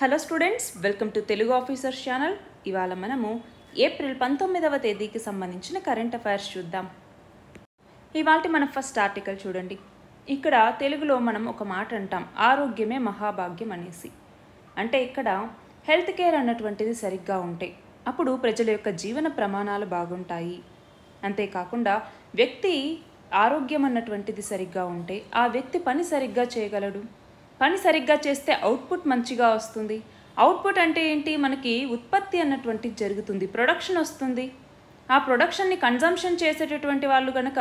Hello students, welcome to Telugu officers channel. ఇవాళ మనము April 19వ తేదీకి సంబంధించిన కరెంట్ అఫైర్స్ చూద్దాం. ఇవాళ మన ఫస్ట్ ఆర్టికల్ చూడండి. ఇక్కడ తెలుగులో మనం ఒక మాట అంటాం, ఆరోగ్యమే మహాభాగ్యం అనేసి. అంటే ఇక్కడ హెల్త్ కేర్ అన్నటువంటిది సరిగ్గా ఉంటే అప్పుడు ప్రజల యొక్క జీవన ప్రమాణాలు బాగుంటాయి. అంతేకాకుండా వ్యక్తి ఆరోగ్యం అన్నటువంటిది సరిగ్గా ఉంటే ఆ వ్యక్తి పని సరిగ్గా చేయగలడు. పని సరిగ్గా చేస్తే అవుట్పుట్ మంచిగా వస్తుంది. అవుట్పుట్ అంటే ఏంటి? మనకి ఉత్పత్తి అన్నటువంటిది జరుగుతుంది, ప్రొడక్షన్ వస్తుంది. ఆ ప్రొడక్షన్ని కన్జంప్షన్ చేసేటటువంటి వాళ్ళు కనుక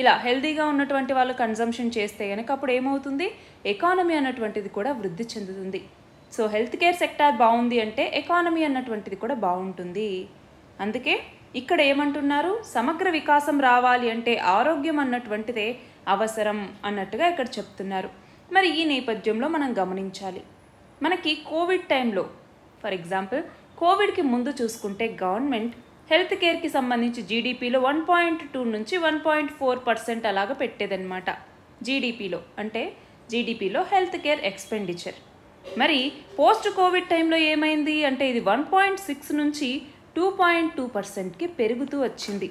ఇలా హెల్తీగా ఉన్నటువంటి వాళ్ళు కన్జంప్షన్ చేస్తే కనుక అప్పుడు ఏమవుతుంది? ఎకానమీ అన్నటువంటిది కూడా వృద్ధి చెందుతుంది. సో హెల్త్ కేర్ సెక్టార్ బాగుంది అంటే ఎకానమీ అన్నటువంటిది కూడా బాగుంటుంది. అందుకే ఇక్కడ ఏమంటున్నారు? సమగ్ర వికాసం రావాలి అంటే ఆరోగ్యం అన్నటువంటిదే అవసరం అన్నట్టుగా ఇక్కడ చెప్తున్నారు. మరి ఈ నేపథ్యంలో మనం గమనించాలి, మనకి కోవిడ్ టైంలో ఫర్ ఎగ్జాంపుల్ కోవిడ్కి ముందు చూసుకుంటే గవర్నమెంట్ హెల్త్ కేర్కి సంబంధించి జీడిపిలో 1.2 నుంచి 1.4% అలాగా పెట్టేదన్నమాట. జీడిపిలో అంటే జీడిపిలో హెల్త్ కేర్ ఎక్స్పెండిచర్. మరి పోస్ట్ కోవిడ్ టైంలో ఏమైంది అంటే ఇది 1.6 నుంచి 2.2%కి పెరుగుతూ వచ్చింది.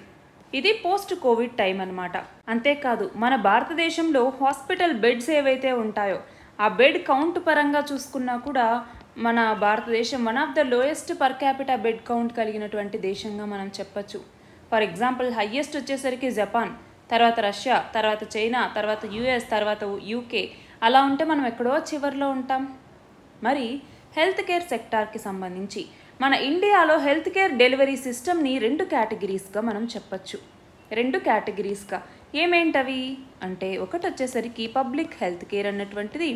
ఇది పోస్ట్ కోవిడ్ టైం అన్నమాట. అంతేకాదు మన భారతదేశంలో హాస్పిటల్ బెడ్స్ ఏవైతే ఉంటాయో ఆ బెడ్ కౌంట్ పరంగా చూసుకున్నా కూడా మన భారతదేశం one of the lowest per capita bed count కలిగినటువంటి దేశంగా మనం చెప్పచ్చు. ఫర్ ఎగ్జాంపుల్ హయ్యెస్ట్ వచ్చేసరికి జపాన్, తర్వాత రష్యా, తర్వాత చైనా, తర్వాత యుఎస్, తర్వాత యూకే. అలా ఉంటే మనం ఎక్కడో చివరిలో ఉంటాం. మరి హెల్త్ కేర్ సెక్టార్కి సంబంధించి మన ఇండియాలో హెల్త్ కేర్ డెలివరీ సిస్టమ్ని 2 కేటగిరీస్గా మనం చెప్పచ్చు. 2 కేటగిరీస్గా ఏమేంటవి అంటే ఒకటి వచ్చేసరికి పబ్లిక్ హెల్త్ కేర్ అన్నటువంటిది,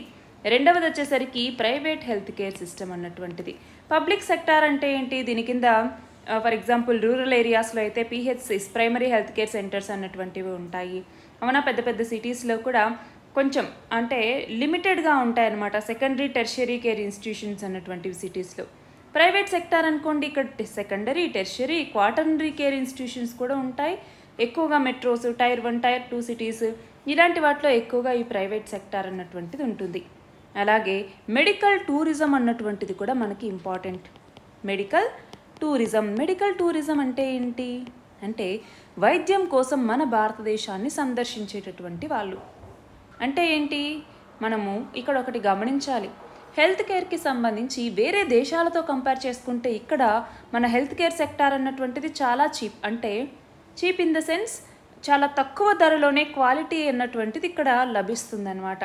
రెండవది వచ్చేసరికి ప్రైవేట్ హెల్త్ కేర్ సిస్టమ్ అన్నటువంటిది. పబ్లిక్ సెక్టార్ అంటే ఏంటి? దీని కింద ఫర్ ఎగ్జాంపుల్ రూరల్ ఏరియాస్లో అయితే PHCs, primary health care centres అన్నటువంటివి ఉంటాయి. అవునా, పెద్ద పెద్ద సిటీస్లో కూడా కొంచెం అంటే లిమిటెడ్గా ఉంటాయన్నమాట సెకండరీ టెర్షరీ కేర్ ఇన్స్టిట్యూషన్స్ అన్నటువంటివి సిటీస్లో. ప్రైవేట్ సెక్టార్ అనుకోండి, ఇక్కడ secondary, tertiary, quaternary care institutions కూడా ఉంటాయి. ఎక్కువగా మెట్రోస్, టైర్ 1, టైర్ 2 సిటీస్ ఇలాంటి వాటిలో ఎక్కువగా ఈ ప్రైవేట్ సెక్టార్ అన్నటువంటిది ఉంటుంది. అలాగే మెడికల్ టూరిజం అన్నటువంటిది కూడా మనకి ఇంపార్టెంట్. మెడికల్ టూరిజం అంటే ఏంటి అంటే వైద్యం కోసం మన భారతదేశాన్ని సందర్శించేటటువంటి వాళ్ళు. అంటే ఏంటి? మనము ఇక్కడ ఒకటి గమనించాలి, హెల్త్ కేర్కి సంబంధించి వేరే దేశాలతో కంపేర్ చేసుకుంటే ఇక్కడ మన హెల్త్ కేర్ సెక్టార్ అన్నటువంటిది చాలా చీప్. అంటే చీప్ ఇన్ ద సెన్స్ చాలా తక్కువ ధరలోనే క్వాలిటీ అన్నటువంటిది ఇక్కడ లభిస్తుంది అనమాట.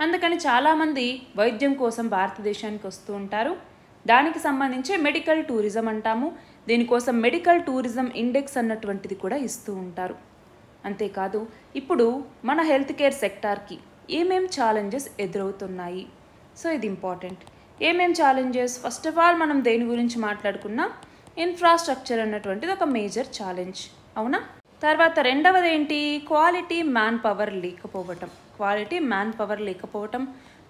అందుకని చాలామంది వైద్యం కోసం భారతదేశానికి వస్తూ ఉంటారు. దానికి సంబంధించి మెడికల్ టూరిజం అంటాము. దీనికోసం మెడికల్ టూరిజం ఇండెక్స్ అన్నటువంటిది కూడా ఇస్తూ ఉంటారు. అంతేకాదు ఇప్పుడు మన హెల్త్ కేర్ సెక్టార్కి ఏమేం ఛాలెంజెస్ ఎదురవుతున్నాయి? సో ఇది ఇంపార్టెంట్. ఏమేం ఛాలెంజెస్? ఫస్ట్ ఆఫ్ ఆల్ మనం దేని గురించి మాట్లాడుకున్నాం? ఇన్ఫ్రాస్ట్రక్చర్ అన్నటువంటిది ఒక మేజర్ ఛాలెంజ్, అవునా? తర్వాత రెండవది ఏంటి? క్వాలిటీ మ్యాన్ పవర్ లేకపోవటం.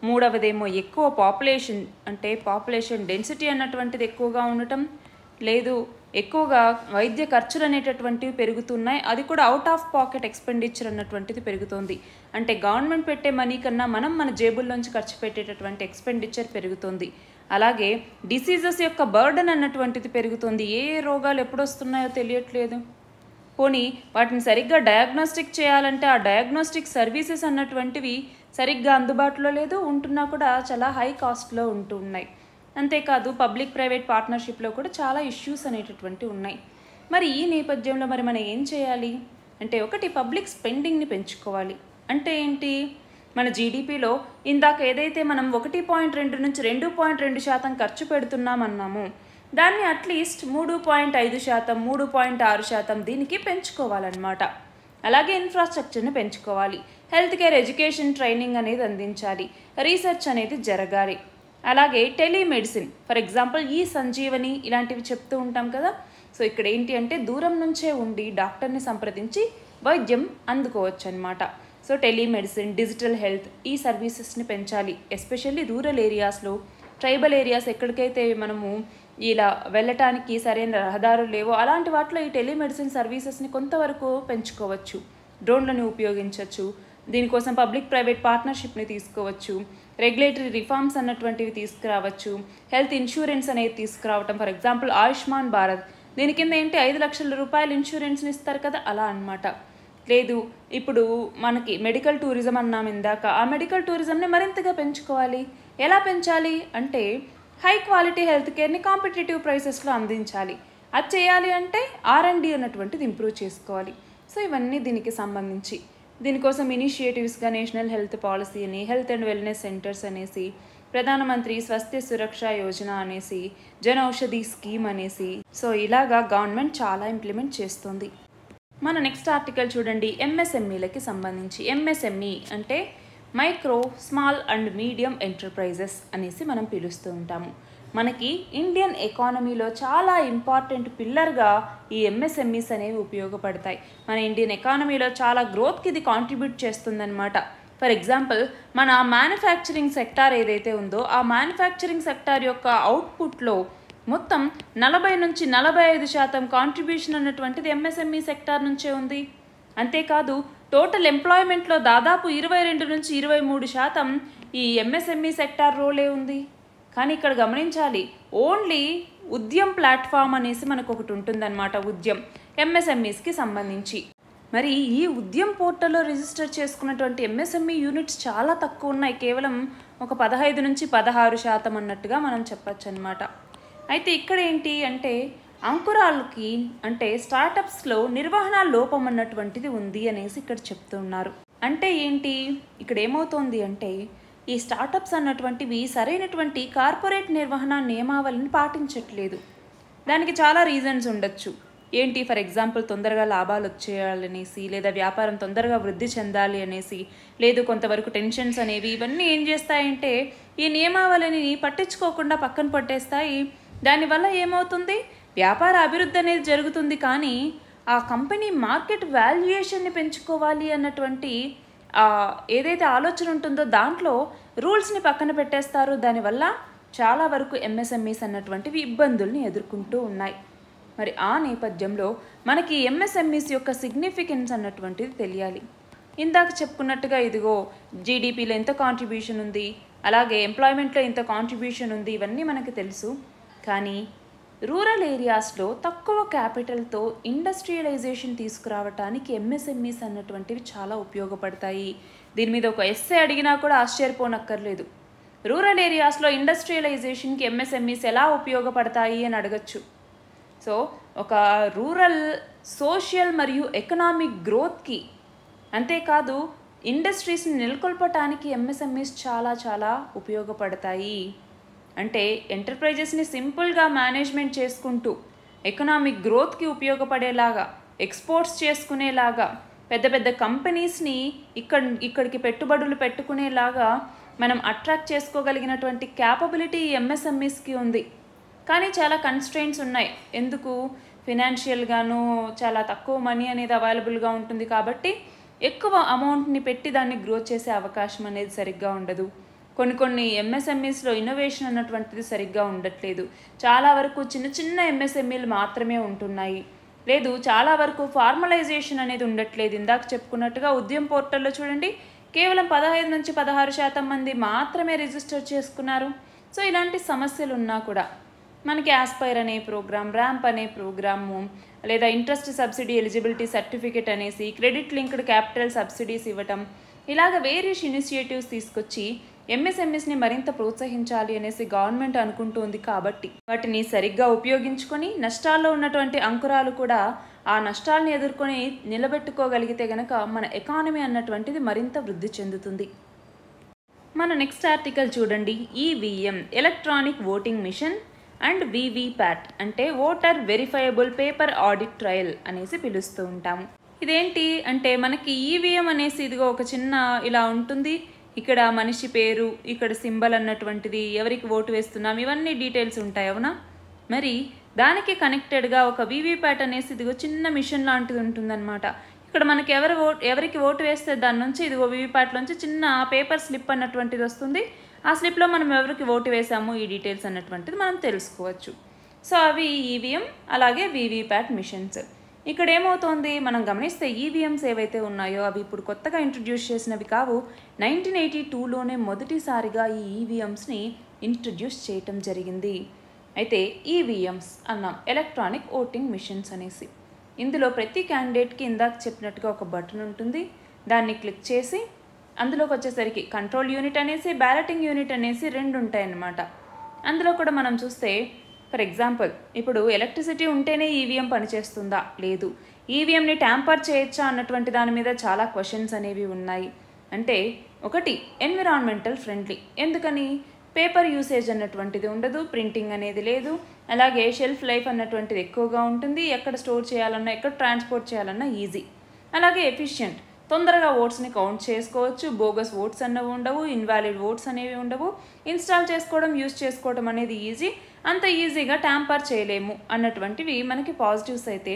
మూడవదేమో ఎక్కువ పాపులేషన్ అంటే పాపులేషన్ డెన్సిటీ అన్నటువంటిది ఎక్కువగా ఉండటం. లేదు, ఎక్కువగా వైద్య ఖర్చులు అనేటటువంటివి పెరుగుతున్నాయి, అది కూడా అవుట్ ఆఫ్ పాకెట్ ఎక్స్పెండిచర్ అన్నటువంటిది పెరుగుతుంది. అంటే గవర్నమెంట్ పెట్టే మనీ కన్నా మనం మన జేబుల్లోంచి ఖర్చు పెట్టేటటువంటి ఎక్స్పెండిచర్ పెరుగుతుంది. అలాగే డిసీజెస్ యొక్క బర్డన్ అన్నటువంటిది పెరుగుతుంది. ఏ రోగాలు ఎప్పుడు వస్తున్నాయో తెలియట్లేదు. పోనీ వాటిని సరిగ్గా డయాగ్నోస్టిక్ చేయాలంటే ఆ డయాగ్నోస్టిక్ సర్వీసెస్ అన్నటువంటివి సరిగ్గా అందుబాటులో లేదు, ఉంటున్నా కూడా చాలా హై కాస్ట్లో ఉంటున్నాయి. అంతేకాదు పబ్లిక్ ప్రైవేట్ పార్ట్నర్షిప్లో కూడా చాలా ఇష్యూస్ అనేటటువంటివి ఉన్నాయి. మరి ఈ నేపథ్యంలో మరి మనం ఏం చేయాలి అంటే ఒకటి పబ్లిక్ స్పెండింగ్ని పెంచుకోవాలి. అంటే ఏంటి? మన జీడిపిలో ఇందాక ఏదైతే మనం 1.2 నుంచి 2.2% ఖర్చు పెడుతున్నామన్నామో దాన్ని అట్లీస్ట్ 3.5%, 3.6% దీనికి పెంచుకోవాలన్నమాట. అలాగే ఇన్ఫ్రాస్ట్రక్చర్ని పెంచుకోవాలి. హెల్త్ కేర్ ఎడ్యుకేషన్ ట్రైనింగ్ అనేది అందించాలి. రీసెర్చ్ అనేది జరగాలి. అలాగే టెలిమెడిసిన్ ఫర్ ఎగ్జాంపుల్ ఈ సంజీవని ఇలాంటివి చెప్తూ ఉంటాం కదా. సో ఇక్కడ ఏంటి అంటే దూరం నుంచే ఉండి డాక్టర్ని సంప్రదించి వైద్యం అందుకోవచ్చు అనమాట. సో టెలిమెడిసిన్, డిజిటల్ హెల్త్ ఈ సర్వీసెస్ని పెంచాలి. ఎస్పెషల్లీ రూరల్ ఏరియాస్లో, ట్రైబల్ ఏరియాస్ ఎక్కడికైతే మనము ఇలా వెళ్ళటానికి సరైన రహదారులు లేవో అలాంటి వాటిలో ఈ టెలిమెడిసిన్ సర్వీసెస్ని కొంతవరకు పెంచుకోవచ్చు. డ్రోన్లను ఉపయోగించవచ్చు. దీనికోసం పబ్లిక్ ప్రైవేట్ పార్ట్నర్షిప్ని తీసుకోవచ్చు. రెగ్యులేటరీ రిఫార్మ్స్ అన్నటువంటివి తీసుకురావచ్చు, హెల్త్ ఇన్సూరెన్స్ అనేది తీసుకురావటం. ఫర్ ఎగ్జాంపుల్ ఆయుష్మాన్ భారత్, దీని కింద ఏంటి 5 లక్షల రూపాయలు ఇన్సూరెన్స్ని ఇస్తారు కదా, అలా అన్నమాట. లేదు ఇప్పుడు మనకి మెడికల్ టూరిజం అన్నాం ఇందాక, ఆ మెడికల్ టూరిజంని మరింతగా పెంచుకోవాలి. ఎలా పెంచాలి అంటే హై క్వాలిటీ హెల్త్ కేర్ని కాంపిటేటివ్ ప్రైసెస్లో అందించాలి. అది చేయాలి అంటే R&D అన్నటువంటిది ఇంప్రూవ్ చేసుకోవాలి. సో ఇవన్నీ దీనికి సంబంధించి, దీనికోసం ఇనిషియేటివ్స్గా నేషనల్ హెల్త్ పాలసీ అని, హెల్త్ అండ్ వెల్నెస్ సెంటర్స్ అనేసి, ప్రధానమంత్రి స్వాస్థ్య సురక్ష యోజన అనేసి, జన ఔషధి స్కీమ్ అనేసి, సో ఇలాగా గవర్నమెంట్ చాలా ఇంప్లిమెంట్ చేస్తుంది. మన నెక్స్ట్ ఆర్టికల్ చూడండి, MSMEలకి సంబంధించి. MSME అంటే micro small and medium enterprises అనేసి మనం పిలుస్తూ ఉంటాము. మనకి ఇండియన్ ఎకానమీలో చాలా ఇంపార్టెంట్ పిల్లర్గా ఈ MSMEస్ అనేవి ఉపయోగపడతాయి. మన ఇండియన్ ఎకానమీలో చాలా గ్రోత్కి ఇది కాంట్రిబ్యూట్ చేస్తుందన్నమాట. ఫర్ ఎగ్జాంపుల్ మన మ్యానుఫ్యాక్చరింగ్ సెక్టార్ ఏదైతే ఉందో ఆ మ్యానుఫ్యాక్చరింగ్ సెక్టార్ యొక్క అవుట్పుట్లో మొత్తం 40 నుంచి 45% కాంట్రిబ్యూషన్ అన్నటువంటిది MSME సెక్టార్ నుంచే ఉంది. అంతేకాదు టోటల్ ఎంప్లాయ్మెంట్లో దాదాపు 22 నుంచి 23% ఈ MSME సెక్టార్ రోలే ఉంది. కానీ ఇక్కడ గమనించాలి, ఓన్లీ ఉద్యమ్ ప్లాట్ఫామ్ అనేసి మనకు ఒకటి ఉంటుందన్నమాట, ఉద్యమ్ MSMEస్కి సంబంధించి. మరి ఈ ఉద్యమ్ పోర్టల్లో రిజిస్టర్ చేసుకున్నటువంటి MSME యూనిట్స్ చాలా తక్కువ ఉన్నాయి, కేవలం ఒక 15 నుంచి 16% అన్నట్టుగా మనం చెప్పచ్చు అనమాట. అయితే ఇక్కడ ఏంటి అంటే అంకురాలకి అంటే స్టార్టప్స్లో నిర్వహణ లోపం అన్నటువంటిది ఉంది అనేసి ఇక్కడ చెప్తున్నారు. అంటే ఏంటి, ఇక్కడ ఏమవుతోంది అంటే ఈ స్టార్టప్స్ అన్నటువంటివి సరైనటువంటి కార్పొరేట్ నిర్వహణ నియమావళిని పాటించట్లేదు. దానికి చాలా రీజన్స్ ఉండొచ్చు. ఏంటి, ఫర్ ఎగ్జాంపుల్ తొందరగా లాభాలు వచ్చేయాలనేసి, లేదా వ్యాపారం తొందరగా వృద్ధి చెందాలి అనేసి, లేదు కొంతవరకు టెన్షన్స్ అనేవి, ఇవన్నీ ఏం చేస్తాయంటే ఈ నియమావళిని పట్టించుకోకుండా పక్కన పట్టేస్తాయి. దానివల్ల ఏమవుతుంది, వ్యాపార అభివృద్ధి అనేది జరుగుతుంది, కానీ ఆ కంపెనీ మార్కెట్ వాల్యుయేషన్ని పెంచుకోవాలి అన్నటువంటి ఏదైతే ఆలోచన ఉంటుందో దాంట్లో రూల్స్ని పక్కన పెట్టేస్తారు. దానివల్ల చాలా వరకు MSMEస్ అన్నటువంటివి ఇబ్బందుల్ని ఎదుర్కొంటూ ఉన్నాయి. మరి ఆ నేపథ్యంలో మనకి MSMEస్ యొక్క సిగ్నిఫికెన్స్ అన్నటువంటిది తెలియాలి. ఇందాక చెప్పుకున్నట్టుగా ఇదిగో GDPలో ఎంత కాంట్రిబ్యూషన్ ఉంది, అలాగే ఎంప్లాయ్మెంట్లో ఎంత కాంట్రిబ్యూషన్ ఉంది, ఇవన్నీ మనకు తెలుసు. కానీ రూరల్ ఏరియాస్లో తక్కువ క్యాపిటల్తో ఇండస్ట్రియలైజేషన్ తీసుకురావడానికి MSMEస్ అన్నటువంటివి చాలా ఉపయోగపడతాయి. దీని మీద ఒక ఎస్సే అడిగినా కూడా ఆశ్చర్యపోనక్కర్లేదు. రూరల్ ఏరియాస్లో ఇండస్ట్రియలైజేషన్కి MSMEస్ ఎలా ఉపయోగపడతాయి అని అడగచ్చు. సో ఒక రూరల్ సోషల్ మరియు ఎకనామిక్ గ్రోత్కి, అంతేకాదు ఇండస్ట్రీస్ని నెలకొల్పటానికి MSMEస్ చాలా చాలా ఉపయోగపడతాయి. అంటే ఎంటర్ప్రైజెస్ని సింపుల్గా మేనేజ్మెంట్ చేసుకుంటూ ఎకనామిక్ గ్రోత్కి ఉపయోగపడేలాగా, ఎక్స్పోర్ట్స్ చేసుకునేలాగా, పెద్ద పెద్ద కంపెనీస్ని ఇక్కడికి పెట్టుబడులు పెట్టుకునేలాగా మనం అట్రాక్ట్ చేసుకోగలిగినటువంటి క్యాపబిలిటీ MSMEస్కి ఉంది. కానీ చాలా కన్స్ట్రెయింట్స్ ఉన్నాయి. ఎందుకు, ఫినాన్షియల్గాను చాలా తక్కువ మనీ అనేది అవైలబుల్గా ఉంటుంది కాబట్టి ఎక్కువ అమౌంట్ని పెట్టి దాన్ని గ్రోత్ చేసే అవకాశం అనేది సరిగ్గా ఉండదు. కొన్ని MSMEస్లో ఇన్నోవేషన్ అన్నటువంటిది సరిగ్గా ఉండట్లేదు. చాలా వరకు చిన్న చిన్న MSMEలు మాత్రమే ఉంటున్నాయి. లేదు చాలా వరకు ఫార్మలైజేషన్ అనేది ఉండట్లేదు. ఇందాక చెప్పుకున్నట్టుగా ఉద్యమ్ పోర్టల్లో చూడండి, కేవలం 15 నుంచి 16% మంది మాత్రమే రిజిస్టర్ చేసుకున్నారు. సో ఇలాంటి సమస్యలు ఉన్నా కూడా మనకి ఆస్పైర్ అనే ప్రోగ్రామ్, ర్యాంప్ అనే ప్రోగ్రాము, లేదా ఇంట్రెస్ట్ సబ్సిడీ ఎలిజిబిలిటీ సర్టిఫికేట్ అనేసి, క్రెడిట్ లింక్డ్ క్యాపిటల్ సబ్సిడీస్ ఇవ్వటం, ఇలాగ వేరియస్ ఇనిషియేటివ్స్ తీసుకొచ్చి MSMEస్ని మరింత ప్రోత్సహించాలి అనేసి గవర్నమెంట్ అనుకుంటుంది. కాబట్టి వాటిని సరిగ్గా ఉపయోగించుకొని నష్టాల్లో ఉన్నటువంటి అంకురాలు కూడా ఆ నష్టాలను ఎదుర్కొని నిలబెట్టుకోగలిగితే గనక మన ఎకానమీ అన్నటువంటిది మరింత వృద్ధి చెందుతుంది. మన నెక్స్ట్ ఆర్టికల్ చూడండి, EVM electronic voting machine and VVPAT అంటే voter verifiable paper audit trail అనేసి పిలుస్తూ ఉంటాము. ఇదేంటి అంటే మనకి EVM అనేసి ఇదిగో ఒక చిన్న ఇలా ఉంటుంది. ఇక్కడ మనిషి పేరు, ఇక్కడ సింబల్ అన్నటువంటిది, ఎవరికి ఓటు వేస్తున్నాం, ఇవన్నీ డీటెయిల్స్ ఉంటాయి అవునా. మరి దానికి కనెక్టెడ్గా ఒక VVPAT అనేసి ఇదిగో చిన్న మిషన్ లాంటిది ఉంటుందన్నమాట. ఇక్కడ మనకి ఎవరికి ఓటు వేస్తే దాని నుంచి ఇదిగో VVPAT నుంచి చిన్న పేపర్ స్లిప్ అన్నటువంటిది వస్తుంది. ఆ స్లిప్లో మనం ఎవరికి ఓటు వేసాము ఈ డీటెయిల్స్ అన్నటువంటిది మనం తెలుసుకోవచ్చు. సో అవి EVM అలాగే VVPAT మిషన్స్. ఇక్కడ ఏమవుతోంది, మనం గమనిస్తే ఈవీఎంస్ ఏవైతే ఉన్నాయో అవి ఇప్పుడు కొత్తగా ఇంట్రడ్యూస్ చేసినవి కావు. 1982లోనే మొదటిసారిగా ఈ ఈవీఎంస్ని ఇంట్రడ్యూస్ చేయటం జరిగింది. అయితే ఈవీఎంస్ అన్నాం, ఎలక్ట్రానిక్ ఓటింగ్ మిషన్స్ అనేసి. ఇందులో ప్రతి క్యాండిడేట్కి ఇందాక చెప్పినట్టుగా ఒక బటన్ ఉంటుంది. దాన్ని క్లిక్ చేసి అందులోకి వచ్చేసరికి కంట్రోల్ యూనిట్ అనేసి, బ్యాలెటింగ్ యూనిట్ అనేసి 2 ఉంటాయన్నమాట. అందులో కూడా మనం చూస్తే ఫర్ ఎగ్జాంపుల్ ఇప్పుడు ఎలక్ట్రిసిటీ ఉంటేనే ఈవీఎం పనిచేస్తుందా, లేదు, ఈవీఎంని ట్యాంపర్ చేయొచ్చా అన్నటువంటి దాని మీద చాలా క్వశ్చన్స్ అనేవి ఉన్నాయి. అంటే ఒకటి ఎన్విరాన్మెంటల్ ఫ్రెండ్లీ, ఎందుకని పేపర్ యూసేజ్ అన్నటువంటిది ఉండదు, ప్రింటింగ్ అనేది లేదు, అలాగే షెల్ఫ్ లైఫ్ అన్నటువంటిది ఎక్కువగా ఉంటుంది, ఎక్కడ స్టోర్ చేయాలన్నా ఎక్కడ ట్రాన్స్పోర్ట్ చేయాలన్నా ఈజీ, అలాగే ఎఫిషియంట్, తొందరగా ఓట్స్ని కౌంట్ చేసుకోవచ్చు, బోగస్ ఓట్స్ అన్నవి ఉండవు, ఇన్వాలిడ్ ఓట్స్ అనేవి ఉండవు, ఇన్స్టాల్ చేసుకోవడం యూజ్ చేసుకోవడం అనేది ఈజీ, అంత ఈజీగా ట్యాంపర్ చేయలేము అన్నటువంటివి మనకి పాజిటివ్స్. అయితే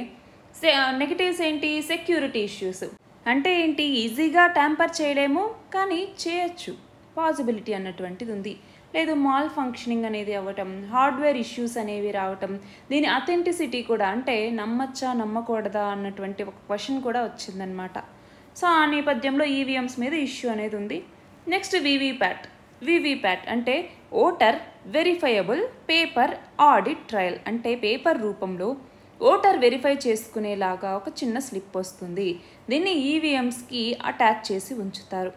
నెగిటివ్స్ ఏంటి, సెక్యూరిటీ ఇష్యూస్. అంటే ఏంటి, ఈజీగా ట్యాంపర్ చేయలేము కానీ చేయొచ్చు, పాసిబిలిటీ అన్నటువంటిది ఉంది. లేదు, మాల్ ఫంక్షనింగ్ అనేది అవ్వటం, హార్డ్వేర్ ఇష్యూస్ అనేవి రావటం, దీని అథెంటిసిటీ కూడా, అంటే నమ్మచ్చా నమ్మకూడదా అన్నటువంటి ఒక క్వశ్చన్ కూడా వచ్చిందనమాట. సో ఆ నేపథ్యంలో ఈవీఎంస్ మీద ఇష్యూ అనేది ఉంది. నెక్స్ట్ వీవీప్యాట్ అంటే voter verifiable paper audit trial, అంటే పేపర్ రూపంలో ఓటర్ వెరిఫై చేసుకునేలాగా ఒక చిన్న స్లిప్ వస్తుంది. దీన్ని ఈవీఎంస్కి అటాచ్ చేసి ఉంచుతారు.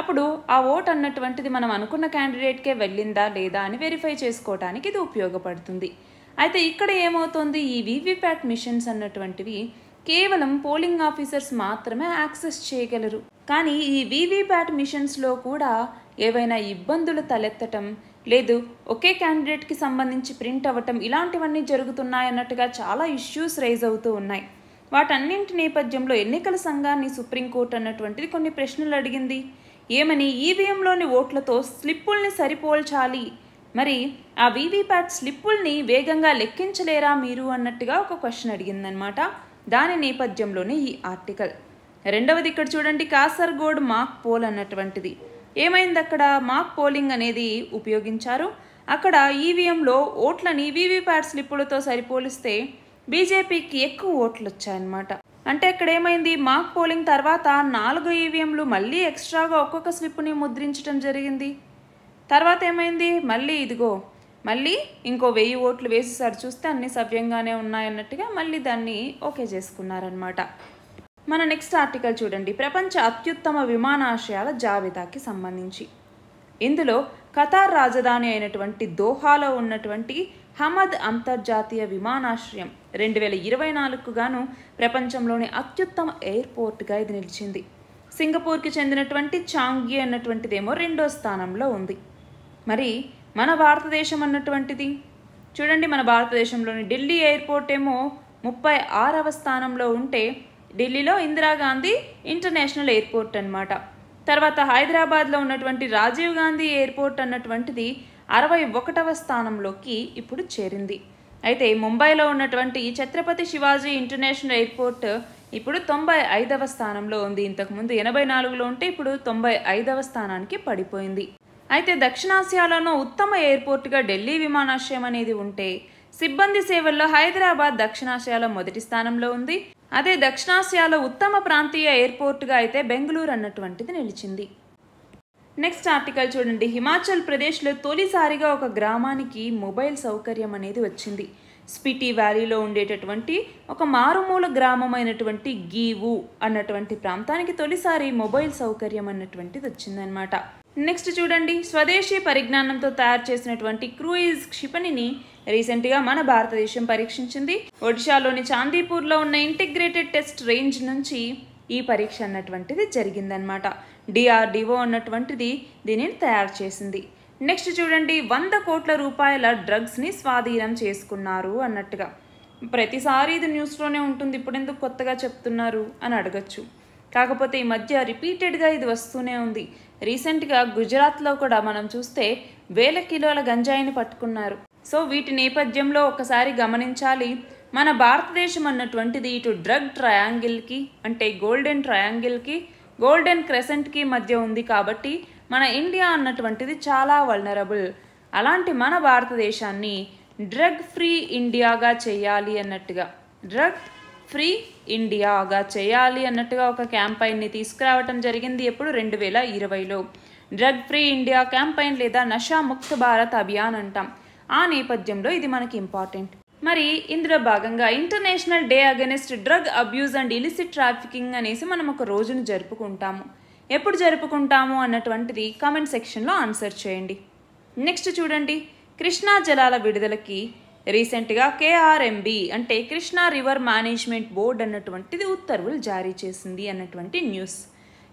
అప్పుడు ఆ ఓట్ అన్నటువంటిది మనం అనుకున్న క్యాండిడేట్కే వెళ్ళిందా లేదా అని వెరిఫై చేసుకోవడానికి ఇది ఉపయోగపడుతుంది. అయితే ఇక్కడ ఏమవుతుంది, ఈ వీవీప్యాట్ మిషన్స్ అన్నటువంటివి కేవలం పోలింగ్ ఆఫీసర్స్ మాత్రమే యాక్సెస్ చేయగలరు. కానీ ఈ వీవీప్యాట్ మిషన్స్లో కూడా ఏవైనా ఇబ్బందులు తలెత్తటం, లేదు ఒకే క్యాండిడేట్కి సంబంధించి ప్రింట్ అవ్వటం, ఇలాంటివన్నీ జరుగుతున్నాయన్నట్టుగా చాలా ఇష్యూస్ రైజ్ అవుతూ ఉన్నాయి. వాటన్నింటి నేపథ్యంలో ఎన్నికల సంఘాన్ని సుప్రీంకోర్టు అన్నటువంటిది కొన్ని ప్రశ్నలు అడిగింది. ఏమని, ఈవీఎంలోని ఓట్లతో స్లిప్పుల్ని సరిపోల్చాలి, మరి ఆ వీవీప్యాట్ స్లిప్పుల్ని వేగంగా లెక్కించలేరా మీరు అన్నట్టుగా ఒక క్వశ్చన్ అడిగిందనమాట. దాని నేపథ్యంలోనే ఈ ఆర్టికల్. రెండవది ఇక్కడ చూడండి, కాసర్గోడ్ మాక్ పోల్ అన్నటువంటిది. ఏమైంది, అక్కడ మాక్ పోలింగ్ అనేది ఉపయోగించారు. అక్కడ ఈవీఎంలో ఓట్లని వీవీప్యాట్ స్లిప్పులతో సరిపోలిస్తే బీజేపీకి ఎక్కువ ఓట్లు వచ్చాయన్నమాట. అంటే ఇక్కడ ఏమైంది, మాక్ పోలింగ్ తర్వాత 4 ఈవీఎంలు మళ్ళీ ఎక్స్ట్రాగా ఒక్కొక్క స్లిప్ని ముద్రించడం జరిగింది. తర్వాత ఏమైంది, మళ్ళీ ఇంకో 1000 ఓట్లు వేసేసారు. చూస్తే అన్ని సవ్యంగానే ఉన్నాయన్నట్టుగా మళ్ళీ దాన్ని ఓకే చేసుకున్నారనమాట. మన నెక్స్ట్ ఆర్టికల్ చూడండి, ప్రపంచ అత్యుత్తమ విమానాశ్రయాల జాబితాకి సంబంధించి. ఇందులో ఖతార్ రాజధాని అయినటువంటి దోహాలో ఉన్నటువంటి హమద్ అంతర్జాతీయ విమానాశ్రయం 2024కు గాను ప్రపంచంలోని అత్యుత్తమ ఎయిర్పోర్ట్గా ఇది నిలిచింది. సింగపూర్కి చెందినటువంటి చాంగి అన్నటువంటిదేమో 2వ స్థానంలో ఉంది. మరి మన భారతదేశం అన్నటువంటిది చూడండి, మన భారతదేశంలోని ఢిల్లీ ఎయిర్పోర్ట్ ఏమో 36వ స్థానంలో ఉంటే, ఢిల్లీలో ఇందిరాగాంధీ ఇంటర్నేషనల్ ఎయిర్పోర్ట్ అన్నమాట. తర్వాత హైదరాబాద్లో ఉన్నటువంటి రాజీవ్ గాంధీ ఎయిర్పోర్ట్ అన్నటువంటిది 61వ స్థానంలోకి ఇప్పుడు చేరింది. అయితే ముంబైలో ఉన్నటువంటి ఛత్రపతి శివాజీ ఇంటర్నేషనల్ ఎయిర్పోర్ట్ ఇప్పుడు 95వ స్థానంలో ఉంది. ఇంతకుముందు 84లో ఉంటే ఇప్పుడు 95వ స్థానానికి పడిపోయింది. అయితే దక్షిణాసియాలోనూ ఉత్తమ ఎయిర్పోర్ట్గా ఢిల్లీ విమానాశ్రయం అనేది ఉంటే, సిబ్బంది సేవల్లో హైదరాబాద్ దక్షిణాసియాలో మొదటి స్థానంలో ఉంది. అదే దక్షిణాసియాలో ఉత్తమ ప్రాంతీయ ఎయిర్పోర్ట్గా అయితే బెంగళూరు అన్నటువంటిది నిలిచింది. నెక్స్ట్ ఆర్టికల్ చూడండి, హిమాచల్ ప్రదేశ్లో తొలిసారిగా ఒక గ్రామానికి మొబైల్ సౌకర్యం అనేది వచ్చింది. స్పిటి వ్యాలీలో ఉండేటటువంటి ఒక మారుమూల గ్రామం అయినటువంటి గీవు అన్నటువంటి ప్రాంతానికి తొలిసారి మొబైల్ సౌకర్యం అన్నటువంటిది వచ్చిందనమాట. నెక్స్ట్ చూడండి, స్వదేశీ పరిజ్ఞానంతో తయారు చేసినటువంటి క్రూయిజ్ క్షిపణిని రీసెంట్గా మన భారతదేశం పరీక్షించింది. ఒడిశాలోని చాందీపూర్లో ఉన్న ఇంటిగ్రేటెడ్ టెస్ట్ రేంజ్ నుంచి ఈ పరీక్ష అన్నటువంటిది జరిగిందనమాట. డిఆర్డిఓ అన్నటువంటిది దీనిని తయారు చేసింది. నెక్స్ట్ చూడండి, 100 కోట్ల రూపాయల డ్రగ్స్ని స్వాధీనం చేసుకున్నారు అన్నట్టుగా. ప్రతిసారి ఇది న్యూస్లోనే ఉంటుంది, ఇప్పుడు ఎందుకు కొత్తగా చెప్తున్నారు అని అడగచ్చు. కాకపోతే ఈ మధ్య రిపీటెడ్గా ఇది వస్తూనే ఉంది. రీసెంట్గా గుజరాత్లో కూడా మనం చూస్తే 1000 కిలోల గంజాయిని పట్టుకున్నారు. సో వీటి నేపథ్యంలో ఒకసారి గమనించాలి, మన భారతదేశం అన్నటువంటిది ఇటు డ్రగ్ ట్రయాంగిల్కి అంటే గోల్డెన్ ట్రయాంగిల్కి గోల్డెన్ క్రెసెంట్కి మధ్య ఉంది. కాబట్టి మన ఇండియా అన్నటువంటిది చాలా వల్నరబుల్. అలాంటి మన భారతదేశాన్ని డ్రగ్ ఫ్రీ ఇండియాగా చేయాలి అన్నట్టుగా, డ్రగ్ ఫ్రీ ఇండియాగా చేయాలి అన్నట్టుగా ఒక క్యాంపైన్ని తీసుకురావటం జరిగింది. ఎప్పుడు 2020లో డ్రగ్ ఫ్రీ ఇండియా క్యాంపైన్ లేదా నషా ముక్త్ భారత్ అభియాన్ అంటాం. ఆ నేపథ్యంలో ఇది మనకి ఇంపార్టెంట్. మరి ఇందులో భాగంగా international day against drug abuse and illicit trafficking అనేసి మనం ఒక రోజును జరుపుకుంటాము. ఎప్పుడు జరుపుకుంటాము అన్నటువంటిది కామెంట్ సెక్షన్లో ఆన్సర్ చేయండి. నెక్స్ట్ చూడండి, కృష్ణా జలాల విడుదలకి రీసెంట్గా కేఆర్ఎంబి అంటే కృష్ణా రివర్ మేనేజ్మెంట్ బోర్డ్ అన్నటువంటిది ఉత్తర్వులు జారీ చేసింది అన్నటువంటి న్యూస్.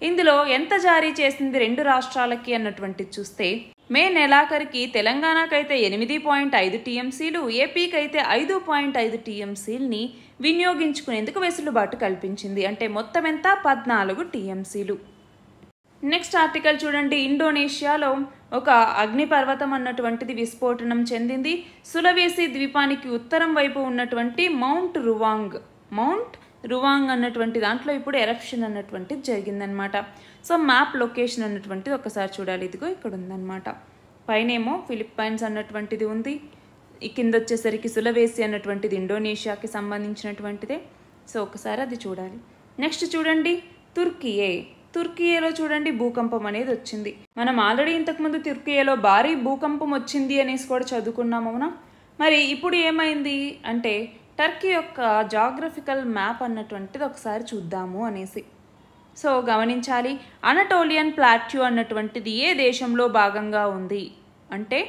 ఇందులో ఎంత జారీ చేసింది రెండు రాష్ట్రాలకి అన్నటువంటిది చూస్తే మే నెలాఖరికి తెలంగాణకైతే 8.5 టీఎంసీలు, ఏపీకైతే 5.5 టీఎంసీలని వినియోగించుకునేందుకు వెసులుబాటు కల్పించింది. అంటే మొత్తం ఎంత 14 టీఎంసీలు. నెక్స్ట్ ఆర్టికల్ చూడండి, ఇండోనేషియాలో ఒక అగ్నిపర్వతం అన్నటువంటిది విస్ఫోటనం చెందింది. సులవేసి ద్వీపానికి ఉత్తరం వైపు ఉన్నటువంటి మౌంట్ రువాంగ్ అన్నటువంటి దాంట్లో ఇప్పుడు ఎరప్షన్ అన్నటువంటిది జరిగిందనమాట. సో మ్యాప్ లొకేషన్ అన్నటువంటిది ఒకసారి చూడాలి. ఇదిగో ఇక్కడ ఉందన్నమాట. పైనేమో ఫిలిప్పైన్స్ అన్నటువంటిది ఉంది, ఈ కింద వచ్చేసరికి సులవేసి అన్నటువంటిది ఇండోనేషియాకి సంబంధించినటువంటిదే. సో ఒకసారి అది చూడాలి. నెక్స్ట్ చూడండి, తుర్కియేలో చూడండి భూకంపం అనేది వచ్చింది. మనం ఆల్రెడీ ఇంతకుముందు తుర్కియేలో భారీ భూకంపం వచ్చింది అనేసి కూడా చదువుకున్నాము అవునా. మరి ఇప్పుడు ఏమైంది అంటే టర్కీ యొక్క జాగ్రఫికల్ మ్యాప్ అన్నటువంటిది ఒకసారి చూద్దాము అనేసి. సో గమనించాలి, అనటోలియన్ ప్లాట్యూ అన్నటువంటిది ఏ దేశంలో భాగంగా ఉంది అంటే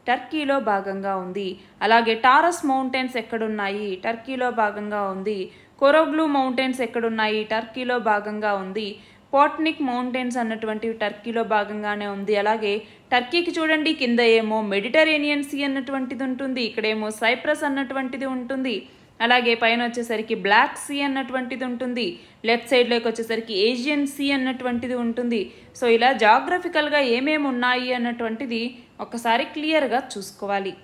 టర్కీలో భాగంగా ఉంది. అలాగే టారస్ మౌంటైన్స్ ఎక్కడున్నాయి, టర్కీలో భాగంగా ఉంది. కొరోగ్లు మౌంటైన్స్ ఎక్కడున్నాయి, టర్కీలో భాగంగా ఉంది. పోట్నిక్ మౌంటైన్స్ అన్నటువంటివి టర్కీలో భాగంగానే ఉంది. అలాగే టర్కీకి చూడండి కింద ఏమో మెడిటరేనియన్ సీ అన్నటువంటిది ఉంటుంది, ఇక్కడేమో సైప్రస్ అన్నటువంటిది ఉంటుంది. అలాగే పైన వచ్చేసరికి బ్లాక్ సీ అన్నటువంటిది ఉంటుంది, లెఫ్ట్ సైడ్లోకి వచ్చేసరికి ఏషియన్ సీ అన్నటువంటిది ఉంటుంది. సో ఇలా జాగ్రఫికల్గా ఏమేమి ఉన్నాయి అన్నటువంటిది ఒకసారి క్లియర్గా చూసుకోవాలి.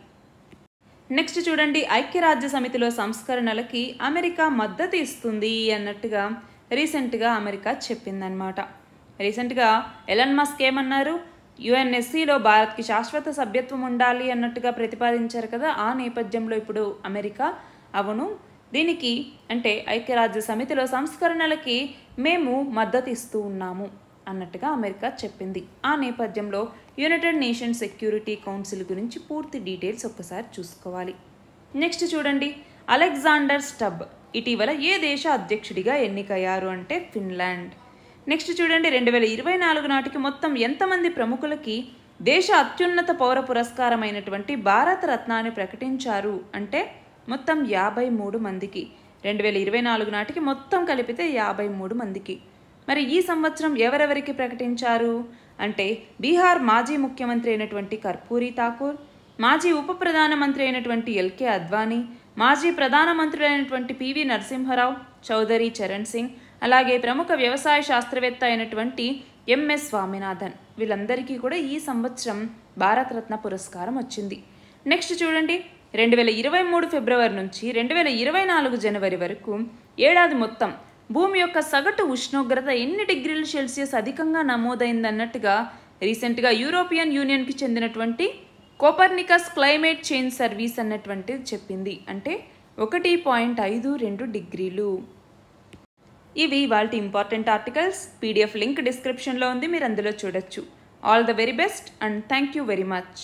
నెక్స్ట్ చూడండి, ఐక్యరాజ్య సమితిలో సంస్కరణలకి అమెరికా మద్దతు ఇస్తుంది అన్నట్టుగా రీసెంట్గా అమెరికా చెప్పిందనమాట. రీసెంట్గా ఎలన్ మస్క్ ఏమన్నారు, యుఎన్ఎస్సిలో భారత్కి శాశ్వత సభ్యత్వం ఉండాలి అన్నట్టుగా ప్రతిపాదించారు కదా. ఆ నేపథ్యంలో ఇప్పుడు అమెరికా అవును దీనికి అంటే ఐక్యరాజ్య సమితిలో సంస్కరణలకి మేము మద్దతు ఇస్తూ ఉన్నాము అన్నట్టుగా అమెరికా చెప్పింది. ఆ నేపథ్యంలో యునైటెడ్ నేషన్స్ సెక్యూరిటీ కౌన్సిల్ గురించి పూర్తి డీటెయిల్స్ ఒక్కసారి చూసుకోవాలి. నెక్స్ట్ చూడండి, అలెగ్జాండర్ స్టబ్ ఇటీవల ఏ దేశ అధ్యక్షుడిగా ఎన్నికయ్యారు అంటే ఫిన్లాండ్. నెక్స్ట్ చూడండి, 2024 నాటికి మొత్తం ఎంతమంది ప్రముఖులకి దేశ అత్యున్నత పౌర పురస్కారమైనటువంటి భారత రత్నాన్ని ప్రకటించారు అంటే మొత్తం 53 మందికి. 2024 నాటికి మొత్తం కలిపితే 53 మందికి. మరి ఈ సంవత్సరం ఎవరెవరికి ప్రకటించారు అంటే బీహార్ మాజీ ముఖ్యమంత్రి అయినటువంటి కర్పూరి ఠాకూర్, మాజీ ఉప ప్రధానమంత్రి అయినటువంటి ఎల్కే అద్వానీ, మాజీ ప్రధానమంత్రులైనటువంటి పివి నరసింహరావు, చౌదరి చరణ్ సింగ్, అలాగే ప్రముఖ వ్యవసాయ శాస్త్రవేత్త అయినటువంటి ఎంఎస్ స్వామినాథన్, వీళ్ళందరికీ కూడా ఈ సంవత్సరం భారతరత్న పురస్కారం వచ్చింది. నెక్స్ట్ చూడండి, 2023 ఫిబ్రవరి నుంచి 2024 జనవరి వరకు ఏడాది మొత్తం భూమి యొక్క సగటు ఉష్ణోగ్రత ఎన్ని డిగ్రీల సెల్సియస్ అధికంగా నమోదైందన్నట్టుగా రీసెంట్గా యూరోపియన్ యూనియన్కి చెందినటువంటి కోపర్నికస్ క్లైమేట్ చేంజ్ సర్వీస్ అన్నటువంటిది చెప్పింది. అంటే 1.52 డిగ్రీలు. ఇవి వాటి ఇంపార్టెంట్ ఆర్టికల్స్. పీడిఎఫ్ లింక్ డిస్క్రిప్షన్లో ఉంది, మీరు అందులో చూడొచ్చు. All the very best and thank you very much.